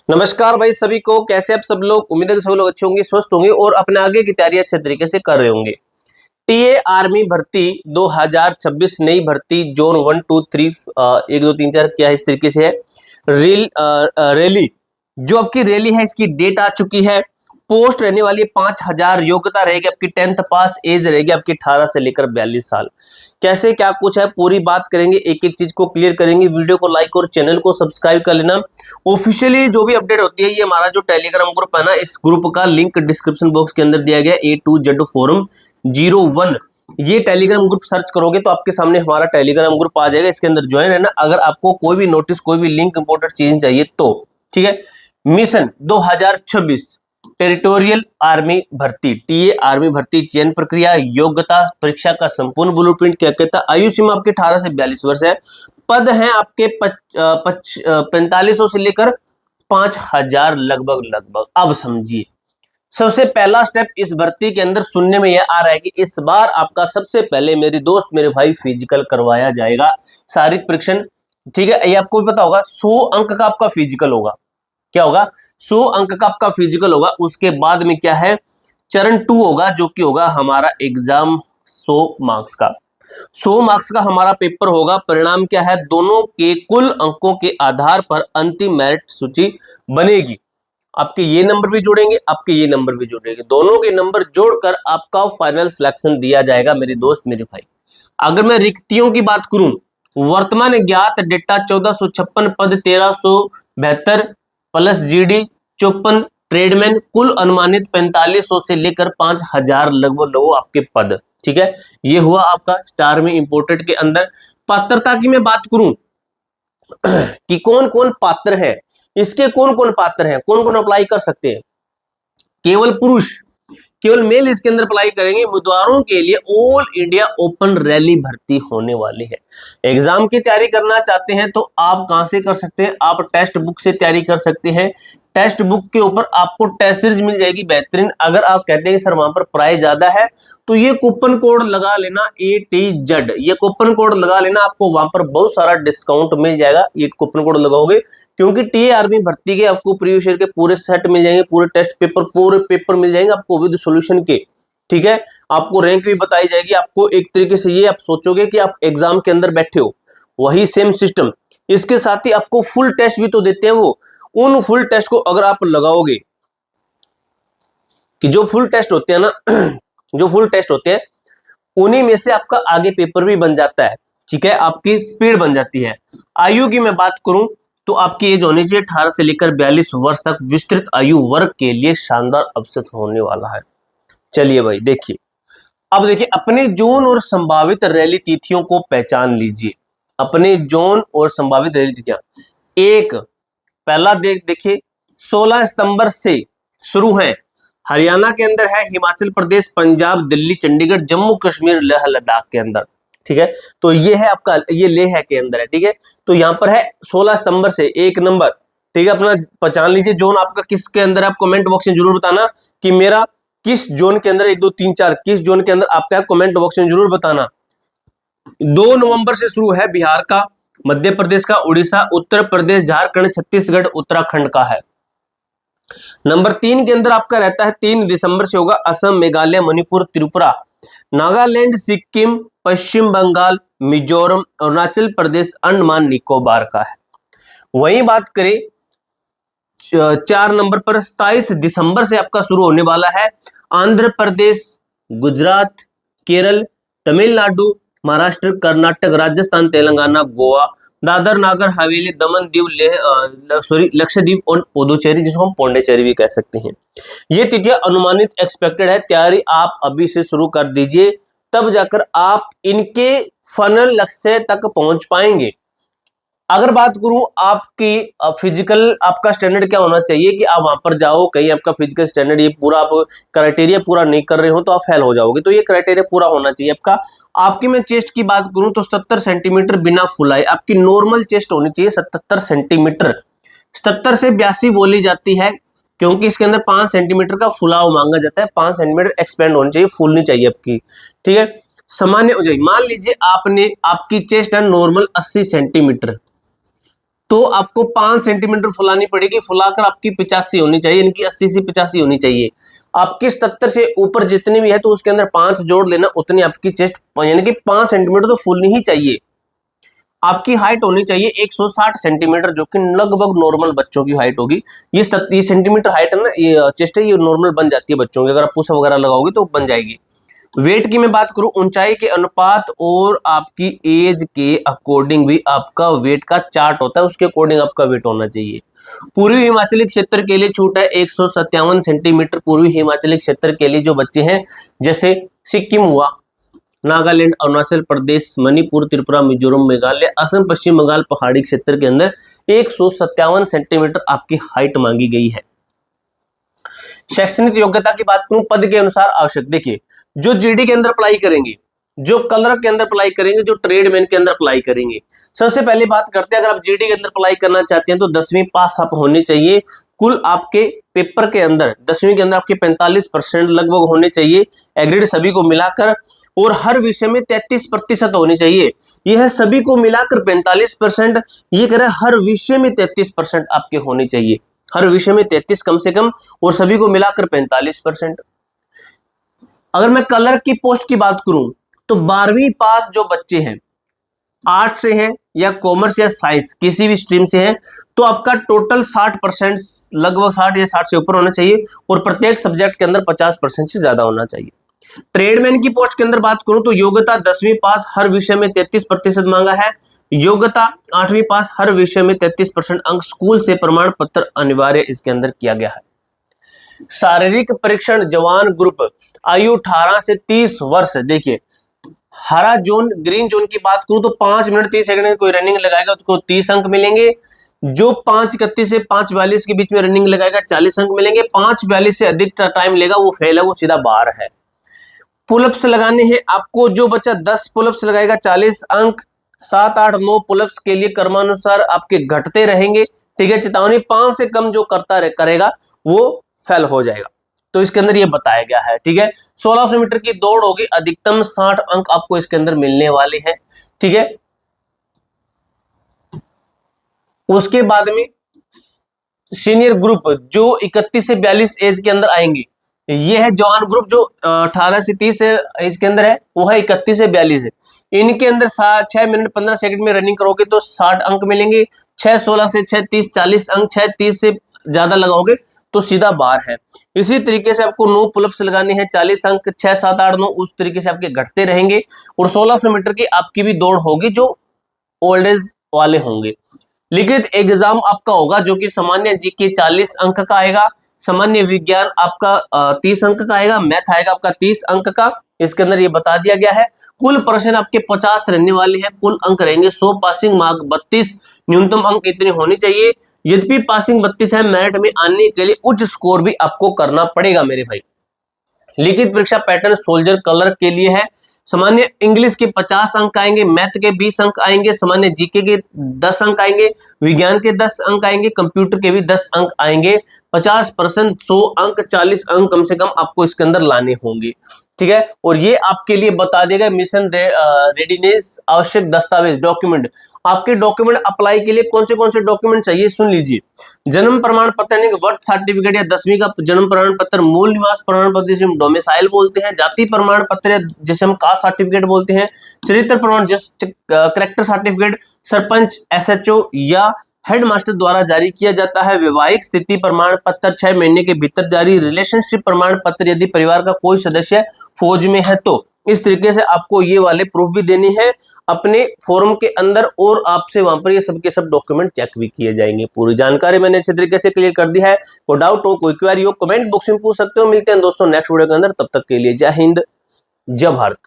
नमस्कार भाई सभी को, कैसे आप सब लोग। उम्मीद है कि सब लोग अच्छे होंगे, स्वस्थ होंगे और अपने आगे की तैयारी अच्छे तरीके से कर रहे होंगे। टीए आर्मी भर्ती 2026 नई भर्ती जोन 1 2 3 1 2 3 4 क्या है, इस तरीके से है। रैली जो आपकी रैली है, इसकी डेट आ चुकी है। पोस्ट रहने वाली है 5000। योग्यता रहेगी आपकी 10th पास। एज रहेगी आपकी 18 से लेकर 42 साल। कैसे क्या कुछ है पूरी बात करेंगे, एक एक चीज को क्लियर करेंगे। वीडियो को लाइक और चैनल को सब्सक्राइब कर लेना। ऑफिशियली जो भी अपडेट होती है, ये हमारा जो टेलीग्राम ग्रुप है ना, इस ग्रुप का लिंक डिस्क्रिप्शन बॉक्स के अंदर दिया गया। A2Z फोरम 01 ये टेलीग्राम ग्रुप सर्च करोगे तो आपके सामने हमारा टेलीग्राम ग्रुप आ जाएगा। इसके अंदर ज्वाइन है ना, अगर आपको कोई भी नोटिस, कोई भी लिंक, इंपोर्टेंट चीजें चाहिए तो ठीक है। मिशन 2026 टेरिटोरियल आर्मी भर्ती, टीए आर्मी भर्ती चयन प्रक्रिया, योग्यता परीक्षा का संपूर्ण ब्लूप्रिंट क्या कहता है। आयु सीमा आपके 18 से 42 वर्ष है। पद हैं आपके 4500 से लेकर 5000 लगभग। अब समझिए, सबसे पहला स्टेप इस भर्ती के अंदर सुनने में यह आ रहा है कि इस बार आपका सबसे पहले मेरे दोस्त मेरे भाई फिजिकल करवाया जाएगा, शारीरिक परीक्षण। ठीक है, ये आपको भी पता होगा 100 अंक का आपका फिजिकल होगा। क्या होगा? 100 अंक का आपका फिजिकल होगा। उसके बाद में क्या है, चरण 2 होगा, जो कि होगा हमारा एग्जाम 100 मार्क्स का। 100 मार्क्स का हमारा पेपर होगा। परिणाम क्या है, दोनों के कुल अंकों के आधार पर अंतिम मेरिट सूची बनेगी। आपके ये नंबर भी जोड़ेंगे, आपके ये नंबर भी जोड़ेंगे, दोनों के नंबर जोड़कर आपका फाइनल सिलेक्शन दिया जाएगा मेरे दोस्त मेरे भाई। अगर मैं रिक्तियों की बात करूं, वर्तमान ज्ञात डेटा 1456 पद 1372 प्लस जीडी 54 ट्रेडमैन, कुल अनुमानित 4500 से लेकर 5000 लगभग आपके पद। ठीक है, ये हुआ आपका स्टार में इंपोर्टेड के अंदर। पात्रता की मैं बात करूं कि कौन कौन पात्र है, इसके कौन कौन पात्र हैं, कौन कौन अप्लाई कर सकते हैं। केवल पुरुष, केवल मेल इसके अंदर अप्लाई करेंगे। उम्मीदवारों के लिए ऑल इंडिया ओपन रैली भर्ती होने वाली है। एग्जाम की तैयारी करना चाहते हैं तो आप कहां से कर सकते हैं, आप टेक्स्ट बुक से तैयारी कर सकते हैं। टेक्स्ट बुक के ऊपर आपको टेस्ट सीरीज मिल जाएगी बेहतरीन। अगर आप कहते हैं सर वहां पर प्राइस ज्यादा है तो ये कूपन कोड लगा लेना ATZ, ये कूपन कोड लगा लेना, आपको वहां पर बहुत सारा डिस्काउंट मिल जाएगा। ये कूपन कोड लगाओगे, क्योंकि टीए आर्मी भर्ती के आपको प्रीवियस ईयर के पूरे सेट मिल जाएंगे, पूरे टेस्ट पेपर, पूरे पेपर मिल जाएंगे आपको विद सॉल्यूशन के। ठीक है, आपको रैंक भी बताई जाएगी। आपको एक तरीके से ये आप सोचोगे कि आप एग्जाम के अंदर बैठे हो, वही सेम सिस्टम। इसके साथ ही आपको फुल टेस्ट भी तो देते हैं वो। उन फुल टेस्ट को अगर आप लगाओगे, कि जो फुल टेस्ट होते हैं ना जो फुल टेस्ट होते हैं उन्हीं में से आपका आगे पेपर भी बन जाता है। ठीक है, आपकी स्पीड बन जाती है। आयु की मैं बात करूं तो आपकी एज होनी चाहिए 18 से लेकर 42 वर्ष तक। विस्तृत आयु वर्ग के लिए शानदार अवसर होने वाला है। चलिए भाई देखिए, अब देखिए अपने जोन और संभावित रैली तिथियों को पहचान लीजिए। अपने जोन और संभावित रैली तिथियां, एक पहला देखिए 16 सितंबर से शुरू है। हरियाणा के अंदर है, हिमाचल प्रदेश, पंजाब, दिल्ली, चंडीगढ़, जम्मू कश्मीर, लेह लद्दाख के अंदर। ठीक है, तो ये है आपका, ये लेह के अंदर है। ठीक है, तो यहां पर है 16 सितंबर से 1 नंबर। ठीक है, अपना पहचान लीजिए जोन आपका किसके अंदर है। आप कमेंट बॉक्स में जरूर बताना कि मेरा किस जोन के अंदर, 1 2 3 4 किस जोन के अंदर आपका, कमेंट बॉक्स में जरूर बताना। 2 नवंबर से शुरू है बिहार का, मध्य प्रदेश का, उड़ीसा, उत्तर प्रदेश, झारखंड, छत्तीसगढ़, उत्तराखंड का है। नंबर 3 के अंदर आपका रहता है 3 दिसंबर से होगा असम, मेघालय, मणिपुर, त्रिपुरा, नागालैंड, सिक्किम, पश्चिम बंगाल, मिजोरम, अरुणाचल प्रदेश, अंडमान निकोबार का है। वहीं बात करें 4 नंबर पर 27 दिसंबर से आपका शुरू होने वाला है आंध्र प्रदेश, गुजरात, केरल, तमिलनाडु, महाराष्ट्र, कर्नाटक, राजस्थान, तेलंगाना, गोवा, दादर नागर हवेली, दमन दीव, लक्षद्वीप और पुदुचेरी, जिसको हम पौंडीचेरी भी कह सकते हैं। ये तिथियां अनुमानित एक्सपेक्टेड है। तैयारी आप अभी से शुरू कर दीजिए, तब जाकर आप इनके फाइनल लक्ष्य तक पहुंच पाएंगे। अगर बात करूं आपकी फिजिकल, आपका स्टैंडर्ड क्या होना चाहिए कि आप वहां पर जाओ, कहीं आपका फिजिकल स्टैंडर्ड ये पूरा, आप क्राइटेरिया पूरा नहीं कर रहे हो तो आप फेल हो जाओगे। तो ये क्राइटेरिया पूरा होना चाहिए आपका। आपकी मैं चेस्ट की बात करूं तो 70 सेंटीमीटर बिना फुलाए आपकी नॉर्मल चेस्ट होनी चाहिए। 77 सेंटीमीटर, 77 से 82 बोली जाती है, क्योंकि इसके अंदर 5 सेंटीमीटर का फुलाव मांगा जाता है। 5 सेंटीमीटर एक्सपेंड होनी चाहिए, फूलनी चाहिए आपकी। ठीक है, सामान्य हो जाए। मान लीजिए आपने, आपकी चेस्ट है नॉर्मल 80 सेंटीमीटर, तो आपको 5 सेंटीमीटर फुलानी पड़ेगी, फुलाकर आपकी 85 होनी चाहिए, यानी कि 80 से 85 होनी चाहिए। आपकी 77 से ऊपर जितनी भी है तो उसके अंदर 5 जोड़ लेना, उतनी आपकी चेस्ट यानी कि 5 सेंटीमीटर तो फूलनी ही चाहिए। आपकी हाइट होनी चाहिए 160 सेंटीमीटर, जो कि लगभग नॉर्मल बच्चों की हाइट होगी। ये 30 सेंटीमीटर हाइट है ना, ये चेस्ट है, ये नॉर्मल बन जाती है बच्चों की, अगर आप पुशअप वगैरह लगाओगे तो बन जाएगी। वेट की मैं बात करूं, ऊंचाई के अनुपात और आपकी एज के अकॉर्डिंग भी आपका वेट का चार्ट होता है, उसके अकॉर्डिंग आपका वेट होना चाहिए। पूर्वी हिमाचली क्षेत्र के लिए छूट है 157 सेंटीमीटर। पूर्वी हिमाचली क्षेत्र के लिए जो बच्चे हैं, जैसे सिक्किम हुआ, नागालैंड, अरुणाचल प्रदेश, मणिपुर, त्रिपुरा, मिजोरम, मेघालय, असम, पश्चिम बंगाल पहाड़ी क्षेत्र के अंदर 157 सेंटीमीटर आपकी हाइट मांगी गई है। शैक्षणिक योग्यता की बात करूं, पद के अनुसार आवश्यक, देखिए जो जीडी के अंदर अप्लाई करेंगे, जो क्लर्क के अंदर अप्लाई करेंगे, जो ट्रेडमैन के अंदर अप्लाई करेंगे, सबसे पहले बात करते हैं, अगर आप जीडी के अंदर अप्लाई करना चाहते हैं तो 10वीं पास आप होने चाहिए। कुल आपके पेपर के अंदर 10वीं के अंदर आपके 45% लगभग होने चाहिए, एग्रीड सभी को मिलाकर, और हर विषय में 33% होनी चाहिए। यह सभी को मिलाकर 45%, ये कह रहा है हर विषय में 33% आपके होने चाहिए, हर विषय में 33 कम से कम, और सभी को मिलाकर 45%। अगर मैं कलर की पोस्ट की बात करूं तो 12वीं पास जो बच्चे हैं, आर्ट्स से हैं या कॉमर्स या साइंस किसी भी स्ट्रीम से हैं, तो आपका टोटल 60%, लगभग 60 या 60 से ऊपर होना चाहिए, और प्रत्येक सब्जेक्ट के अंदर 50% से ज्यादा होना चाहिए। ट्रेडमैन की पोस्ट के अंदर बात करूं तो योग्यता 10वीं पास, हर विषय में 33% मांगा है। योग्यता 8वीं पास, हर विषय में 33% अंक, स्कूल से प्रमाण पत्र अनिवार्य इसके अंदर किया गया है। शारीरिक परीक्षण जवान ग्रुप, आयु 18 से 30 वर्ष। देखिए हरा जोन, ग्रीन जोन की बात करूं तो 5 मिनट 30 सेकंड में कोई रनिंग लगाएगा उसको 30 अंक मिलेंगे। जो 5:31 से 5:42 के बीच में रनिंग लगाएगा 40 अंक मिलेंगे। 5:42 से अधिक टाइम लेगा वो फेल है, वो सीधा बाहर है। पुलअप्स लगाने हैं आपको, जो बच्चा 10 पुलअप्स लगाएगा 40 अंक, 7, 8, 9 पुलअप्स के लिए क्रमानुसार आपके घटते रहेंगे, ठीक है। चेतावनी 5 से कम जो करेगा वो फेल हो जाएगा, तो इसके अंदर ये बताया गया है, ठीक है। 1600 मीटर की दौड़ होगी, अधिकतम 60 अंक आपको इसके अंदर मिलने वाले हैं, ठीक है। उसके बाद में सीनियर ग्रुप जो 31 से 42 एज के अंदर आएंगे, ये है जवान ग्रुप जो 18 से 30 एज के अंदर है, वो है 31 से 42 है। इनके अंदर 6 मिनट 15 सेकंड में रनिंग करोगे तो 60 अंक मिलेंगे। 6:16 से 6:30 40 अंक, 6:30 से ज्यादा लगाओगे तो सीधा बाहर है। इसी तरीके से आपको 9 पुलअप्स लगाने हैं 40 अंक, 6, 7, 8, 9 उस तरीके से आपके घटते रहेंगे। और 1600 मीटर की आपकी भी दौड़ होगी जो ओल्ड एज वाले होंगे। लिखित एग्जाम आपका होगा जो कि सामान्य जीके 40 अंक का आएगा, सामान्य विज्ञान आपका 30 अंक का आएगा, मैथ आएगा आपका 30 अंक का। इसके अंदर ये बता दिया गया है कुल प्रश्न आपके 50 रहने वाले हैं, कुल अंक रहेंगे 100, पासिंग मार्क 32, न्यूनतम अंक इतने होने चाहिए। यद्यपि पासिंग 32 है, मेरिट में आने के लिए उच्च स्कोर भी आपको करना पड़ेगा मेरे भाई। लिखित परीक्षा पैटर्न सोल्जर कलर के लिए है। सामान्य इंग्लिश के 50 अंक आएंगे, मैथ के 20 अंक आएंगे, सामान्य जीके के 10 अंक आएंगे, विज्ञान के 10 अंक आएंगे, कंप्यूटर के भी 10 अंक आएंगे। 50% 100 अंक, 40 अंक कम से कम आपको इसके अंदर लाने होंगे, ठीक है। और ये आपके लिए बता देगा मिशन रेडीनेस, आवश्यक दस्तावेज डॉक्यूमेंट। आपके डॉक्यूमेंट अप्लाई के लिए कौन से डॉक्यूमेंट चाहिए सुन लीजिए। जन्म प्रमाण पत्र यानी बर्थ सर्टिफिकेट या 10वीं का जन्म प्रमाण पत्र, मूल निवास प्रमाण पत्र जिसे हम डोमिसाइल बोलते हैं, जाति प्रमाण पत्र जिसे हम कास्ट सर्टिफिकेट बोलते हैं, चरित्र प्रमाण करेक्टर सर्टिफिकेट सरपंच, एसएचओ या हेडमास्टर द्वारा जारी किया जाता है। वैवाहिक स्थिति प्रमाण पत्र 6 महीने के भीतर जारी। रिलेशनशिप प्रमाण पत्र यदि परिवार का कोई सदस्य फौज में है तो। इस तरीके से आपको ये वाले प्रूफ भी देने हैं अपने फॉर्म के अंदर, और आपसे वहां पर ये सब के सब डॉक्यूमेंट चेक भी किए जाएंगे। पूरी जानकारी मैंने अच्छे तरीके से क्लियर कर दी है। कोई डाउट हो, कोई क्वेरी हो, कमेंट बॉक्स में पूछ सकते हो। मिलते हैं दोस्तों नेक्स्ट वीडियो के अंदर, तब तक के लिए जय हिंद, जय भारत।